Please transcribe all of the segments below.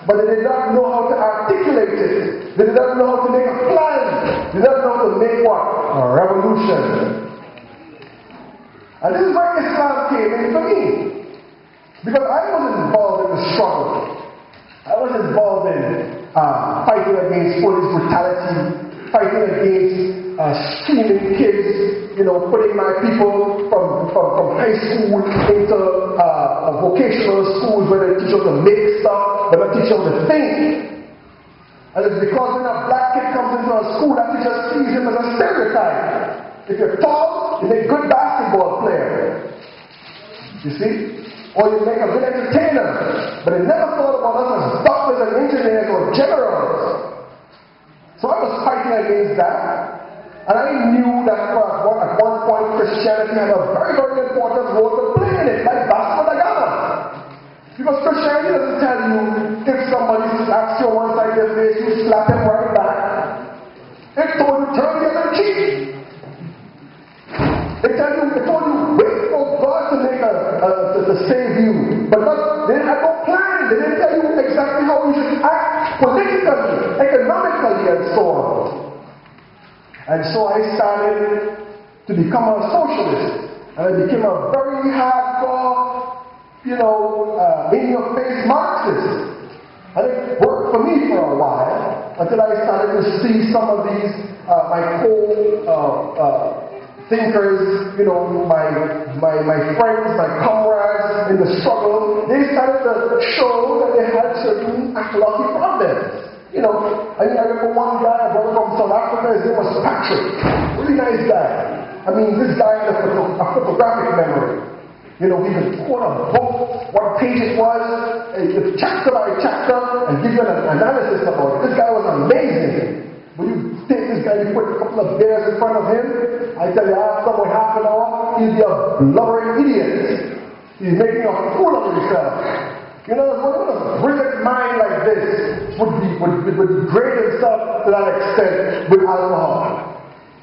but they did not know how to articulate it. They did not know how to make a plan. They did not know how to make what? A revolution. And this is where Islam came in for me. Because I was involved in the struggle. I was involved in fighting against police brutality, fighting against streaming kids, putting my people from high school into vocational schools where they teach them to make stuff, but not teach them to think. And it's because when a black kid comes into a school, that teacher sees him as a stereotype. If you're tall, you make a good basketball player. You see? Or you make a good entertainer. But they never thought about us as doctors and engineers or generals. So I was fighting against that. And I knew that at one point Christianity had a very, very important role to play in it, like Vasco da Gama. Because Christianity doesn't tell you if somebody slaps you on one side of your face, you slap him right back. It told you turn the other cheek. It told you wait for God to save you. But they had no plan. They didn't tell you exactly how you should act politically, economically, and so on. And so I started to become a socialist. And I became a very hardcore, in-your-face Marxist. And it worked for me for a while until I started to see some of these, my thinkers, my friends, my comrades in the struggle, they started to show that they had certain ecological problems. I remember one guy, a brother from South Africa, his name was Patrick. Really nice guy. This guy had a photographic memory. We could quote a book, what page it was, chapter by chapter, and give you an analysis about it. This guy was amazing. When you take this guy, you put a couple of bears in front of him, I tell you, after about half an hour, he'll be a blubbering idiot. He's making a fool of himself. What a brilliant mind like this would degrade himself to that extent with alcohol.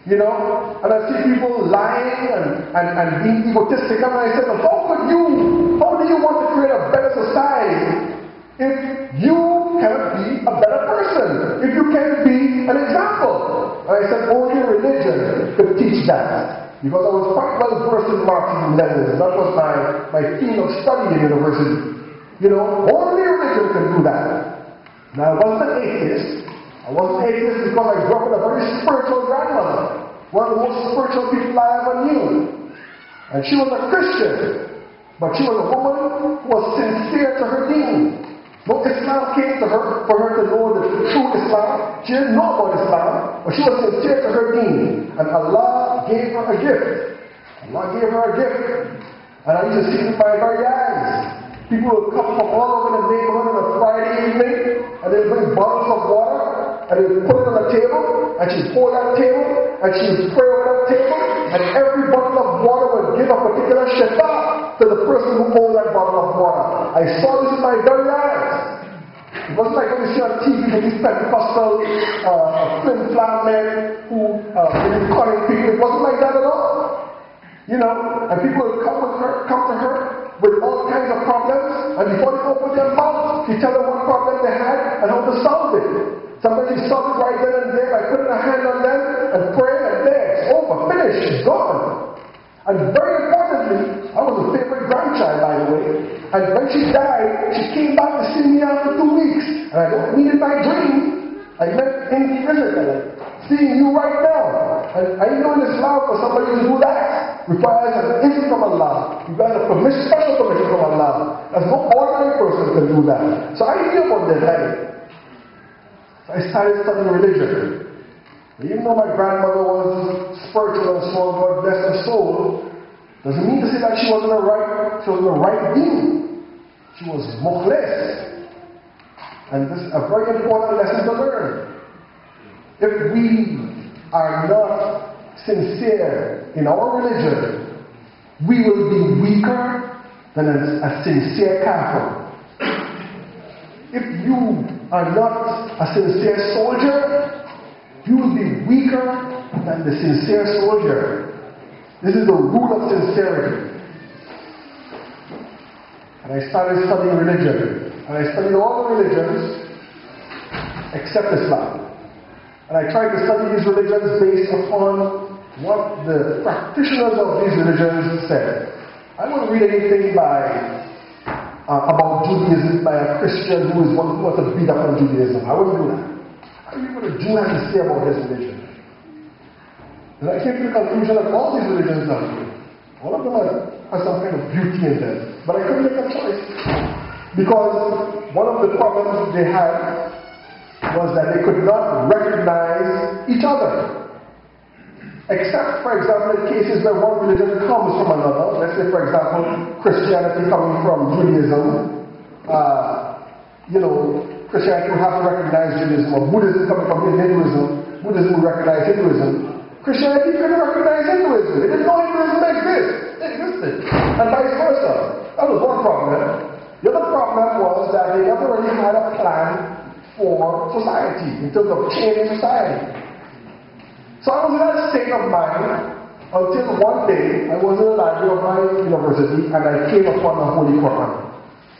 And I see people lying and being egotistic, and I said, how do you want to create a better society if you can't be a better person, if you can't be an example? And I said, only religion could teach that. Because I was quite well versed in Marxism and Leninism. That was my field of study in university. Only religion can do that. Now, I wasn't an atheist. I wasn't atheist because I grew up with a very spiritual grandmother. One of the most spiritual people I ever knew. And she was a Christian. But she was a woman who was sincere to her deen. No Islam came to her for her to know the true Islam. She didn't know about Islam, but she was sincere to her deen. And Allah gave her a gift. Allah gave her a gift. And I used to see it with my very eyes. People would come from all over the neighborhood on a Friday evening, and they would bring bottles of water, and they would put it on the table, and she'd pour that table, and she would pray over that table, and every bottle of water would give a particular shifa to the person who owned that bottle of water. I saw this with my very eyes. It wasn't like when you see on TV these Pentecostal flim-flam men who were calling people. It wasn't like that at all. And people would come to her with all kinds of problems, and before they open their mouth, she tell them what problem they had and how to solve it. Sometimes she solved it right then and there by putting a hand on them and praying, and there, it's over, finished, it's gone. And very importantly, I was a favorite grandchild, by the way, and when she died, she came back to see me after 2 weeks, and I don't mean in my dream. I meant in physical, seeing you right now. And I know in Islam for somebody to do that requires an izn from Allah. You got a special permission from Allah. As no ordinary person can do that. So I knew about that. So I started studying religion. Even though my grandmother was spiritual and so on, God bless her soul, doesn't mean to say that she was in the right deen. She was mukhlis. And this is a very important lesson to learn. If we are not sincere in our religion, we will be weaker than a sincere kafir. If you are not a sincere soldier, you will be weaker than the sincere soldier. This is the rule of sincerity. And I started studying religion. and I studied all the religions except Islam. And I tried to study these religions based upon what the practitioners of these religions said. I wouldn't read anything about Judaism by a Christian who wants to beat up on Judaism. I wouldn't do that. I read what a Jew has to say about his religion. And I came to the conclusion that all these religions are good. All of them have some kind of beauty in them. But I couldn't make a choice. Because one of the problems they had was that they could not recognize each other. Except, for example, in cases where one religion comes from another. Let's say, for example, Christianity coming from Judaism. Christianity would have to recognize Judaism, or Buddhism coming from Hinduism. Buddhism would recognize Hinduism. Christianity couldn't recognize Hinduism. They didn't know Hinduism existed. It existed. And vice versa. That was one problem. The other problem was that they never really had a plan for society, in terms of changing society. So I was in that state of mind until one day I was in the library of my university and I came upon the Holy Quran.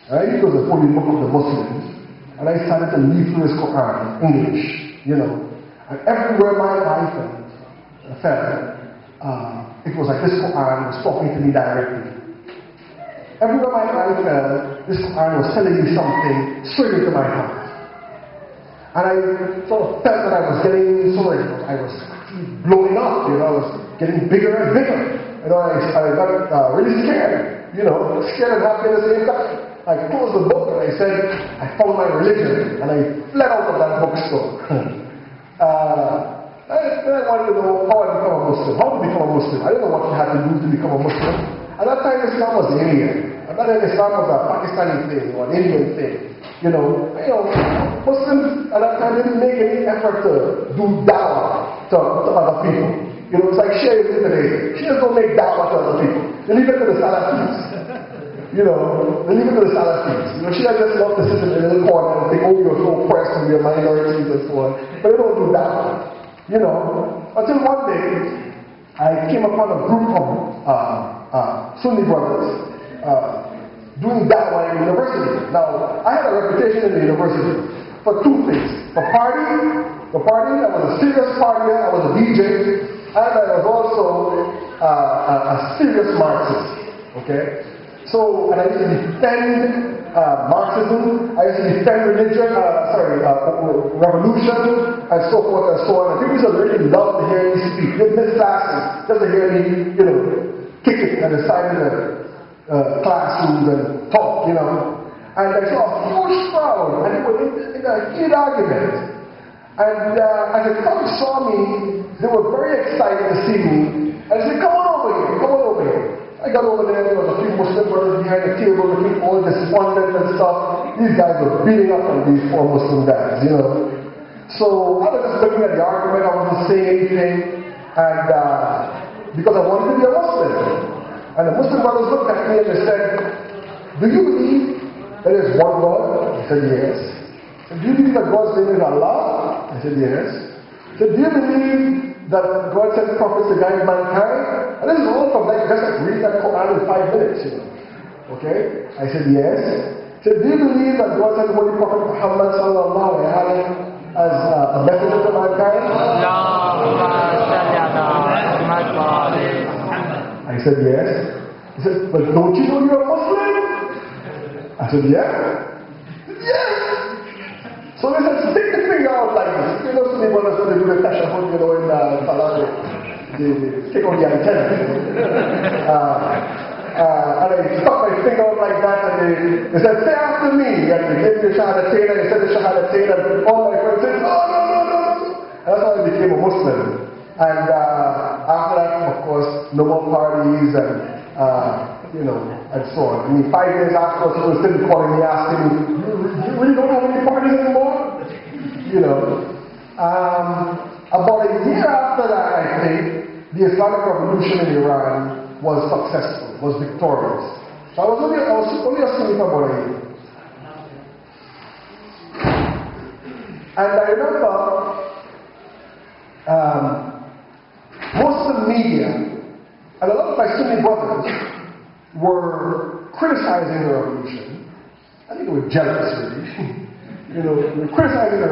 Right? It was the holy book of the Muslims. And I started to read through this Quran in English, And everywhere my eye fell, it was like this Quran was talking to me directly. Everywhere my eye fell, this Quran was telling me something straight into my heart. And I sort of felt that I was getting, I was actually blowing up, I was getting bigger and bigger. I got really scared, scared and happy at the same time. I closed the book and I said, I found my religion, and I fled out of that bookstore. I wanted to know how I become a Muslim, how to become a Muslim. I didn't know what you had to do to become a Muslim. At that time, Islam was alien. At that time, Islam was a Pakistani thing or an Indian thing. Muslims at that time didn't make any effort to do da'wah to other people. It's like Shias today. Shias don't make da'wah to other people. They leave it to the Salafis. They leave it to the Salafis. Shias just love to sit in a little corner and think, oh, you're so oppressed and we're minorities and so on. But they don't do da'wah. Until one day, I came upon a group of Sunni brothers doing da'wah in the university. Now, I had a reputation in the university for two things. For partying, I was a serious partier, I was a DJ, and I was also a serious Marxist. Okay? So, and I used to defend Marxism, I used to defend revolution, and so forth and so on. And people used to really love to hear me speak. They'd miss classes just to hear me, kick it and aside in the classrooms and talk, And I saw a huge crowd, and they were in a heated argument. And as the crowd saw me, they were very excited to see me. And they said, come on over here. I got over there, there was a few Muslim brothers behind the table looking all despondent and stuff. These guys were beating up on these poor Muslim guys, So I was just looking at the argument, I wasn't saying anything, and because I wanted to be a Muslim. And the Muslim brothers looked at me and they said, do you believe there is one God? I said, yes. I said, do you believe that God's name is Allah? I said, yes. I said, do you believe that God sent prophets to guide mankind? And this is all from just like read that Quran in 5 minutes, Okay? I said, yes. I said, do you believe that God sent the Holy Prophet Muhammad sallallahu alayhi wa sallam as a messenger to mankind? I said, yes. He said, but don't you know you're a Muslim? I said, yeah. Yes. So they said, stick the finger out like this. To me, when they do the tashahhud, in Salah, they stick on the antenna. And I stuck my finger out like that, and they said, say after me. And they gave me the shahadatain, and they said the shahadatain, and all my friends said, no. And that's how I became a Muslim. And after that, of course, no more parties and so on. 5 years afterwards, he was still calling me, asking me, you really don't have any parties anymore? About a year after that, I think, the Islamic Revolution in Iran was successful, was victorious. So I was only a Sunni for about a year. And I remember most of the media and a lot of my Sunni brothers were criticizing the revolution. I think they were jealous, really. You know, they were criticizing their